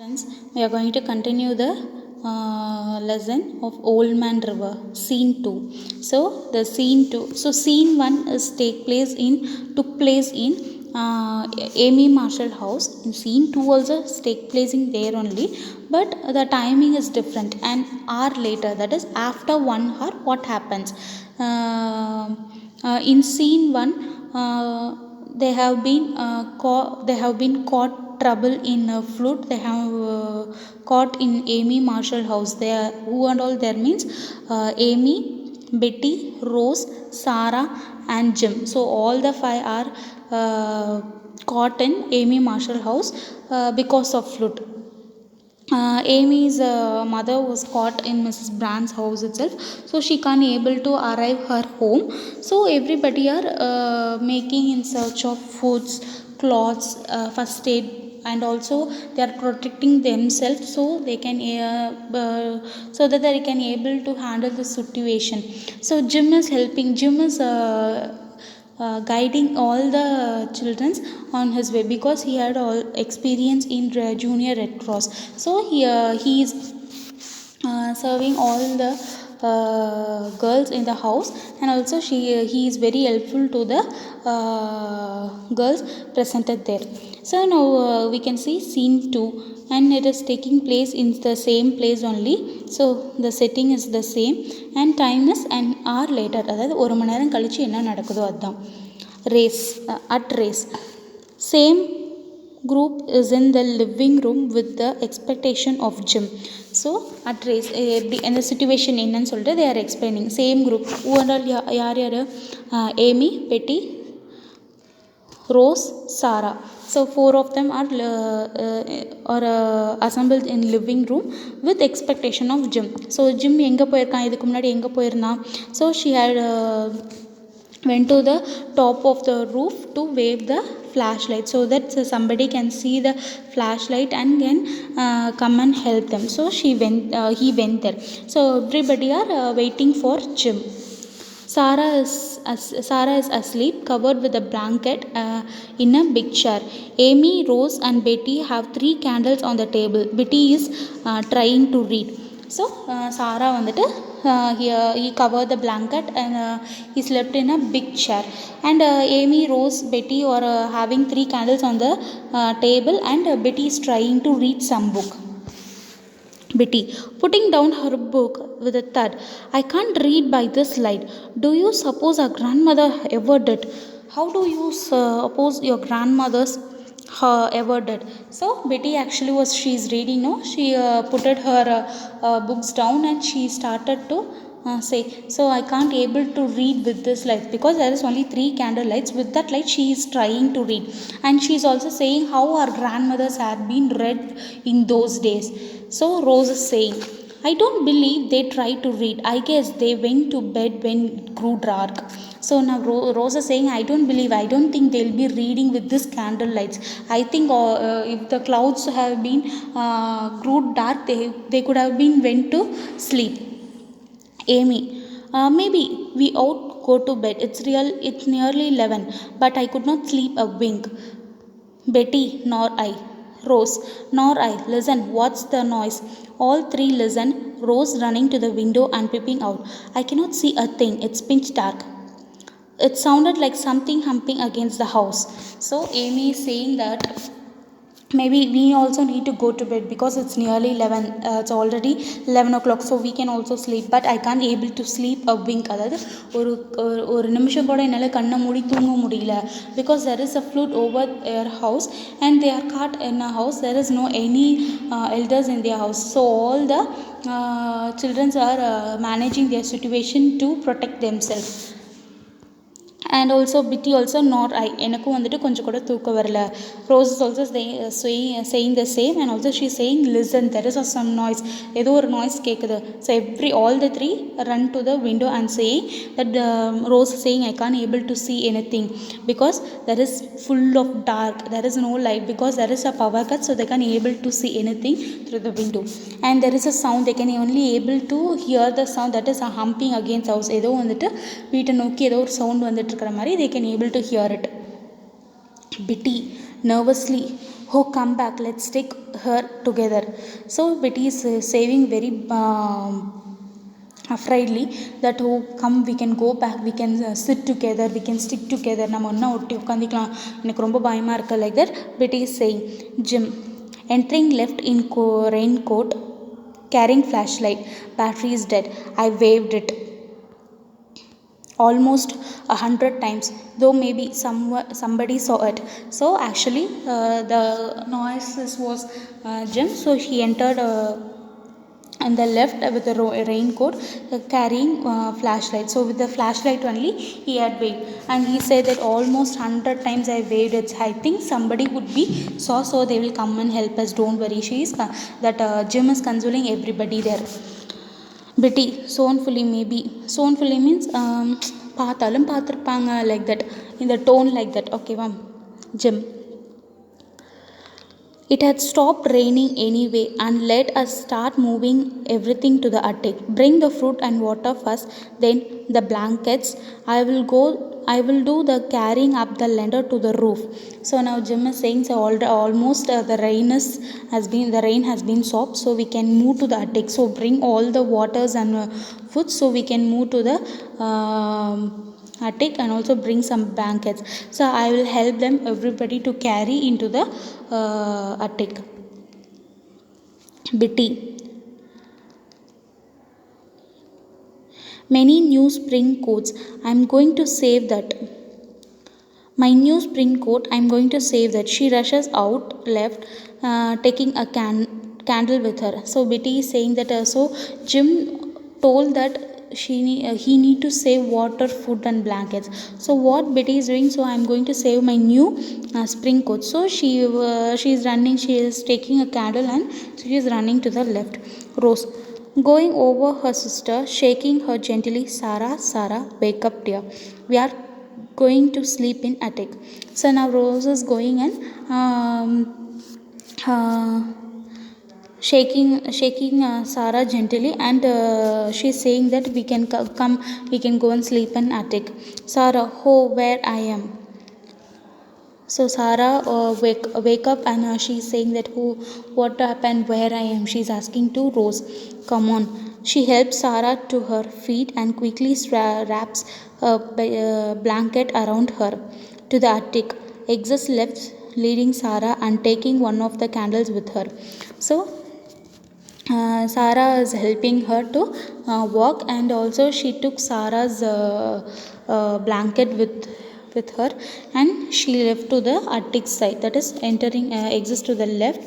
Friends, we are going to continue the lesson of Old Man River, Scene 2. So, the Scene 2. So, Scene 1 is took place in Amy Marshall House. In Scene 2 also take place in there only, but the timing is different. An hour later, that is after 1 hour, what happens? In Scene 1, they have been caught trouble in a flood. They have caught in Amy Marshall house. They are, who and all there means Amy, Betty, Rose, Sarah and Jim. So all the five are caught in Amy Marshall house because of flood. Amy's mother was caught in Mrs. Brand's house itself, so she can't able to arrive her home. So everybody are making in search of foods, clothes, first aid, and also they are protecting themselves so they can so that they can able to handle the situation. So Jim is helping. Jim is guiding all the children on his way because he had all experience in junior Red Cross. So he is serving all the girls in the house, and also he is very helpful to the girls presented there. So now we can see scene 2, and it is taking place in the same place only. So the setting is the same and time is an hour later. அதாவது ஒரு மணி நேரம் கழிச்சு என்ன நடக்குதோ அதுதான். Race at race. Same group is in the living room with the expectation of Jim. So at race in the situation என்னன்னு சொல்லிட்டு they are explaining. Same group. யார் Amy, Betty, Rose, Sarah. So four of them are assembled in living room with expectation of Jim. So Jim எங்க போயிருக்கான், இதுக்கு முன்னாடி எங்க போயிருந்தான். So she had went to the top of the roof to wave the flashlight so that somebody can see the flashlight and can come and help them. So he went there. So everybody are waiting for Jim. Sarah is asleep, covered with a blanket in a big chair. Amy, Rose and Betty have 3 candles on the table. Betty is trying to read. So Sarah வந்துட்டு he covered the blanket and he slept in a big chair, and Amy, Rose, Betty are having 3 candles on the table, and Betty is trying to read some book. Betty, putting down her book with a thud. I can't read by this light. Do you suppose our grandmother ever did? How do you suppose your grandmother's ever did? So Betty actually she's reading, no? She put her books down and she started to say, so I can't able to read with this light because there is only 3 candle lights. With that light she is trying to read, and she is also saying how our grandmothers had been read in those days. So Rose is saying, I don't believe they tried to read. I guess they went to bed when it grew dark. So now Rose is saying, I don't think they'll be reading with this candle lights. I think if the clouds have been grew dark, they could have been went to sleep. Amy, maybe we ought go to bed. It's nearly 11, but I could not sleep a wink. Betty, nor I. Rose, nor I. Listen, what's the noise? All 3 listen. Rose running to the window and peeping out. I cannot see a thing. It's pitch dark. It sounded like something humping against the house. So Amy is saying that maybe we also need to go to bed because it's nearly 11. It's already 11 o'clock, so we can also sleep, but I can't able to sleep a wink. அதாவது ஒரு நிமிஷம் கூட என்னால் கண்ணை மூடி தூங்க முடியல because there is a flood over their house and they are caught in a house. There is no any elders in their house, so all the children are managing their situation to protect themselves. And also Betty also, not I. எனக்கும் வந்துட்டு கொஞ்சம் கூட தூக்கம் வரல. Rose is also saying the same, and also she is saying, listen, there is some noise. ஏதோ ஒரு noise கேட்குது. So all the 3 run to the window and saying that Rose is saying, I can't able to see anything because there is full of dark. There is no light because there is a power cut, so they can't able to see anything through the window. And there is a sound. They can only able to hear the sound, that is a humping against house. ஏதோ வந்துட்டு வீட்டை நோக்கி ஏதோ ஒரு sound வந்துட்டு இருக்கிற மாதிரி they can able to hear it. Betty, nervously, Oh, come back, let's take her together. So Betty is saying very afraidly that, oh, come, we can go back, we can sit together, we can stick together, நம்ம ஒன்றா ஒட்டி உட்காந்துக்கலாம், எனக்கு ரொம்ப பயமாக இருக்கு, like that Betty is saying. Jim entering left in raincoat, carrying flashlight. Battery is dead. I waved it almost 100 times, though maybe somebody saw it. So actually the noises was Jim. So he entered on the left with the raincoat, carrying flashlight. So with the flashlight only he had waved, and he said that almost 100 times I waved it. I think somebody would be saw, so they will come and help us, don't worry. She is that Jim is consoling everybody there. Betty soulfully, maybe soulfully means பார்த்தாலும் பார்த்துருப்பாங்க, like that, in the tone like that. Okay ma'am. Jim, it had stopped raining anyway, and let us start moving everything to the attic. Bring the fruit and water first, then the blankets. I will do the carrying up the ladder to the roof. So now Jim is saying, so almost the rain has been stopped, so we can move to the attic. So bring all the waters and food, so we can move to the attic, and also bring some blankets. So I will help them everybody to carry into the attic. Betty, many new spring coats, I'm going to save that. My new spring coat, I'm going to save that. She rushes out left, taking a candle with her. So Betty is saying that so Jim told that he need to save water, food and blankets. So what Betty is doing, so I'm going to save my new spring coat. So she is running, she is taking a candle, and she is running to the left. Rose, going over her sister, shaking her gently. Sarah, wake up dear, we are going to sleep in attic. So now Rose is going and shaking Sarah gently, and she's saying that we can come, we can go and sleep in attic. Sarah, oh, where I am. So Sarah wake up, and she's saying that, who, what happened, where I am, she's asking to Rose. Come on. She helps Sarah to her feet and quickly wraps a blanket around her. To the attic, exits left, leading Sarah and taking one of the candles with her. So Sarah is helping her to walk, and also she took Sarah's blanket with her, and she left to the attic side, that is entering exits to the left,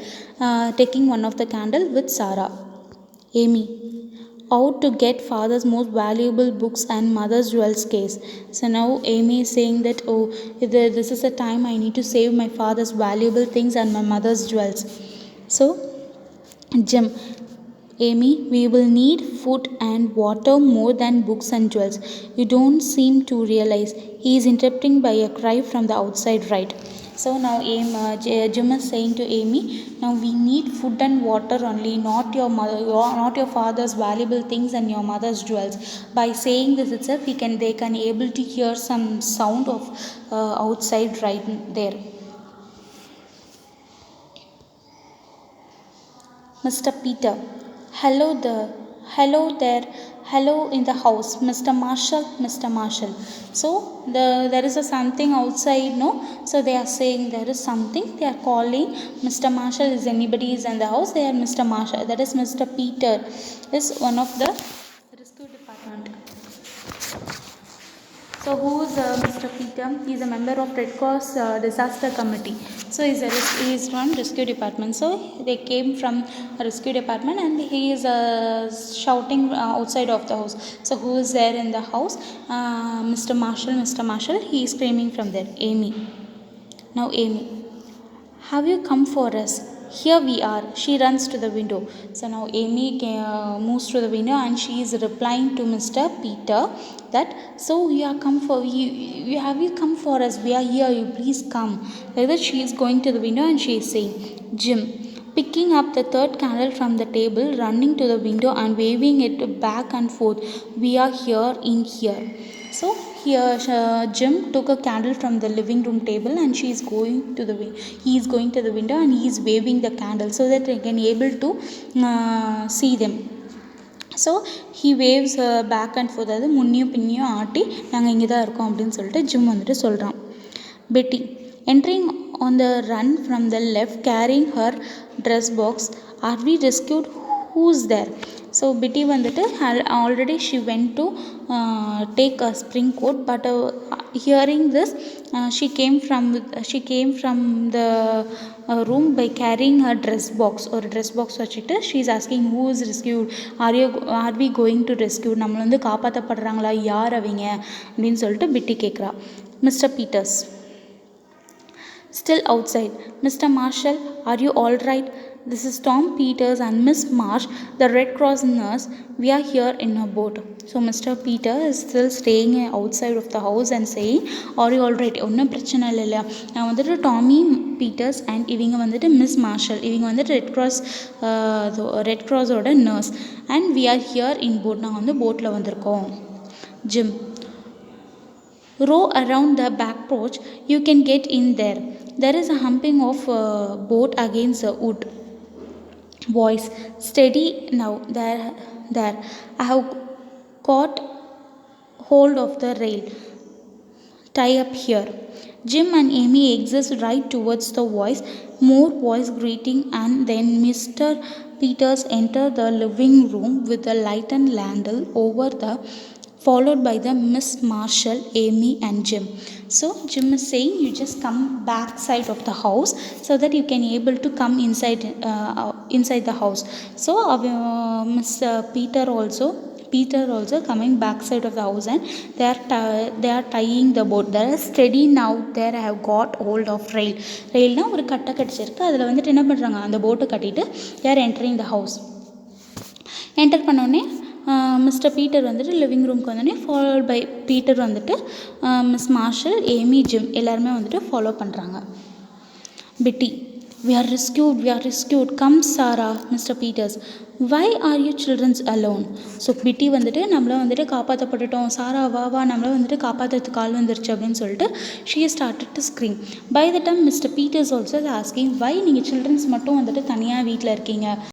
taking one of the candle with Sarah. Amy, out to get father's most valuable books and mother's jewels case. So now Amy is saying that, oh, this is the time I need to save my father's valuable things and my mother's jewels. So Jim, Amy, we will need food and water more than books and jewels. You don't seem to realize. He is interrupting by a cry from the outside right. So now Jim is saying to Amy, now we need food and water only, not your mother, not your father's valuable things and your mother's jewels. By saying this itself, they can able to hear some sound of outside right there. Mr. Peter, hello there, hello in the house, Mr. Marshall. So there is something outside, no? So they are saying there is something, they are calling Mr. Marshall. Is anybody is in the house? They are Mr. Marshall, that is Mr. Peter, is one of the rescue department. So who is Mr. Peter? He is a member of Red Cross disaster committee. So he is from rescue department. So they came from a rescue department, and he is shouting outside of the house. So who is there in the house? Mr. Marshall. He is screaming from there. Amy. Now Amy, have you come for us? Here we are. She runs to the window. So now Amy moves to the window, and she is replying to Mr. Peter that, so you are come for you have you come for us? We are here. You please come. Like that, she is going to the window, and she is saying. Jim, picking up the third candle from the table, running to the window and waving it back and forth. We are here in here. So here Jim took a candle from the living room table and he is going to the window and he is waving the candle so that they can able to see them. So he waves back and forth, அதாவது முன்னியும் பின்னியும் ஆட்டி நாங்கள் இங்கே தான் இருக்கோம் அப்படின்னு சொல்லிட்டு gym வந்துட்டு சொல்கிறான். Betty entering on the run from the left carrying her dress box. Are we rescued? Who's there? So Betty வந்துட்டு already she went to take a spring coat, but hearing this she came from the room by carrying her dress box. ஒரு dress box வச்சுட்டு she is asking who is rescued, are we going to rescue, நம்மளை வந்து காப்பாற்றப்படுறாங்களா, யார் அவங்க அப்படின்னு சொல்லிட்டு Betty கேட்குறா. Mister Peters still outside. Mr. Marshall, are you all right? This is Tom Peters and Miss Marsh, the Red Cross nurse. We are here in a boat. So Mr. Peter is still staying outside of the house and saying, are you all right? ஒன்றும் பிரச்சனை இல்லையா, நான் வந்துட்டு Tommy Peter's and இவங்க வந்துட்டு miss Marshall, இவங்க வந்துட்டு red க்ராஸோட nurse, and we are here in boat, நாங்கள் வந்து போட்டில் வந்திருக்கோம். Jim, row around the back porch, you can get in there. There is a humping of boat against the wood. Boys, steady now. There. I have got hold of the rail. Tie up here. Jim and Amy exit right towards the voice. More voice greeting, and then Mr. Peters enter the living room with a lighted candle over the, followed by the Miss Marshall, Amy and Jim. So Jim is saying you just come back side of the house so that you can able to come inside the house. So Mr. Peter also coming back side of the house, and they are tying the boat. They are steady now. There I have got hold of rail. Railனா ஒரு கட்டை கட்டிச்சிருக்கு, அதில் வந்துட்டு என்ன பண்ணுறாங்க, அந்த போட்டை கட்டிட்டு they are entering the house. Enter பண்ணோடனே மிஸ்டர் பீட்டர் வந்துட்டு லிவிங் ரூம்க்கு வந்தோடனே ஃபாலோட் பை பீட்டர் வந்துட்டு மிஸ் மார்ஷல், ஏமி, ஜிம் எல்லாருமே வந்துட்டு ஃபாலோ பண்ணுறாங்க. பிட்டி, we are rescued, come Sarah. Mr. Peters, why are you children alone? So பிட்டி வந்துட்டு நம்மளை வந்துட்டு காப்பாற்றப்பட்டுட்டோம், சாரா வா நம்மளை வந்துட்டு காப்பாற்றுறதுக்கு கால் வந்துருச்சு அப்படின்னு சொல்லிட்டு she started to scream. By the time Mr. Peters also is asking, why நீங்கள் சில்ட்ரன்ஸ் மட்டும் வந்துட்டு தனியாக வீட்டில் இருக்கீங்க,